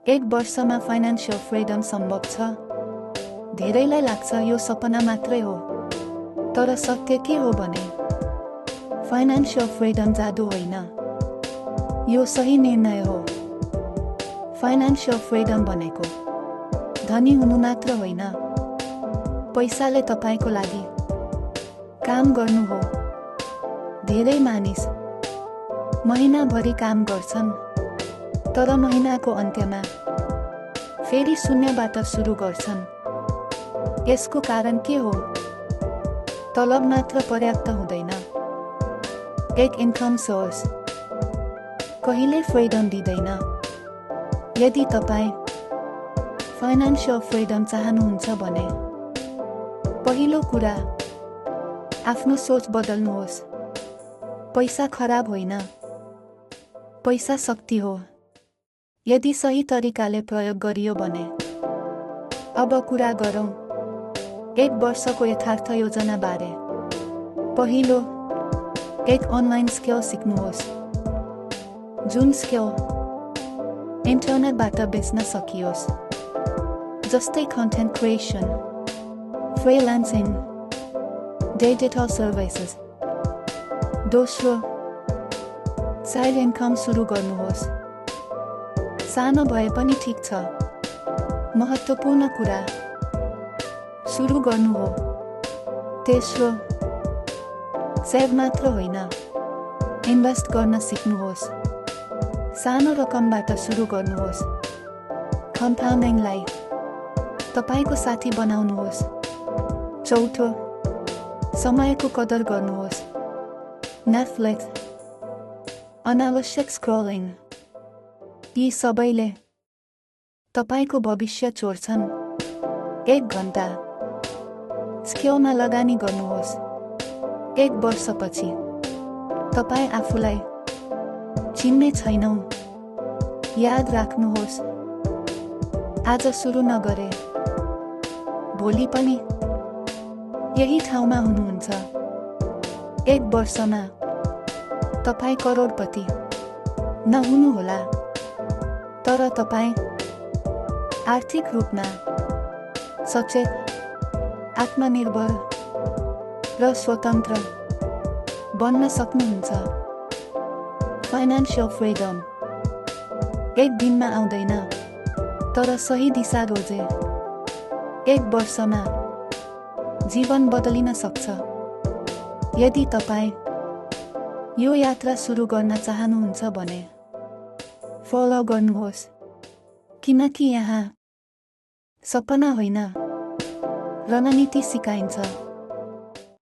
एक वर्षमा financial freedom सम्भव छ? धेरैलाई लाग्छ यो सपना मात्रै हो। तर सत्य के हो भने फाइनान्शियल फ्रिडम जादु होइन, यो सही निर्णय हो। फाइनान्शियल फ्रिडम भनेको धनी हुनु मात्र होइन, पैसाले तपाईको लागि काम गर्नु हो। धेरै मानिस महिनाभरि काम गर्छन्, तर महिनाको अन्त्यमा फेरि शून्यबाट सुरु गर्छन्। यसको कारण के हो? तलब मात्र पर्याप्त हुँदैन। एक इन्कम सोर्स कहिले फ्रिडम दिँदैन। यदि तपाईँ फाइनान्शियल फ्रिडम चाहनुहुन्छ भने पहिलो कुरा आफ्नो सोच बदल्नुहोस्। पैसा खराब होइन, पैसा शक्ति हो, यदि सही तरिकाले प्रयोग गरियो भने। अब कुरा गरौँ एक वर्षको यथार्थ योजना बारे। पहिलो, एक अनलाइन स्किल सिक्नुहोस्। जुन स्किल इन्टरनेटबाट बेच्न सकियोस्, जस्तै content creation, freelancing, digital services. दोस्रो, साइड इन्कम सुरु गर्नुहोस्। सानो भए पनि ठिक छ, महत्त्वपूर्ण कुरा सुरु गर्नु हो। तेस्रो, सेभ मात्र होइन, इन्भेस्ट गर्न सिक्नुहोस्। सानो रकमबाट सुरु गर्नुहोस्। कम्पाउन्डिङलाई तपाईको साथी बनाउनुहोस्। चौथो, समयको कदर गर्नुहोस्। नेटफ्लिक्स, अनावश्यक स्क्रोलिङ, यी सबैले तपाईको भविष्य चोर्छन्। एक घण्टा स्किलमा लगानी गर्नुहोस्। एक वर्षपछि तपाईँ आफूलाई चिन्ने छैनौ। याद राख्नुहोस्, आज सुरु नगरे भोलि पनि यही ठाउँमा हुनुहुन्छ। एक वर्षमा तपाईँ करोडपति नहुनुहोला, तर तपाईँ आर्थिक रूपमा सचेत, आत्मनिर्भर र स्वतन्त्र बन्न सक्नुहुन्छ। फाइनान्शियल फ्रिडम एक दिनमा आउँदैन, तर सही दिशा रोजे एक वर्षमा जीवन बदलिन सक्छ। यदि तपाईँ यो यात्रा सुरु गर्न चाहनुहुन्छ भने फलो गर्नुहोस्, किनकि यहाँ सपना होइन, रणनीति सिकाइन्छ।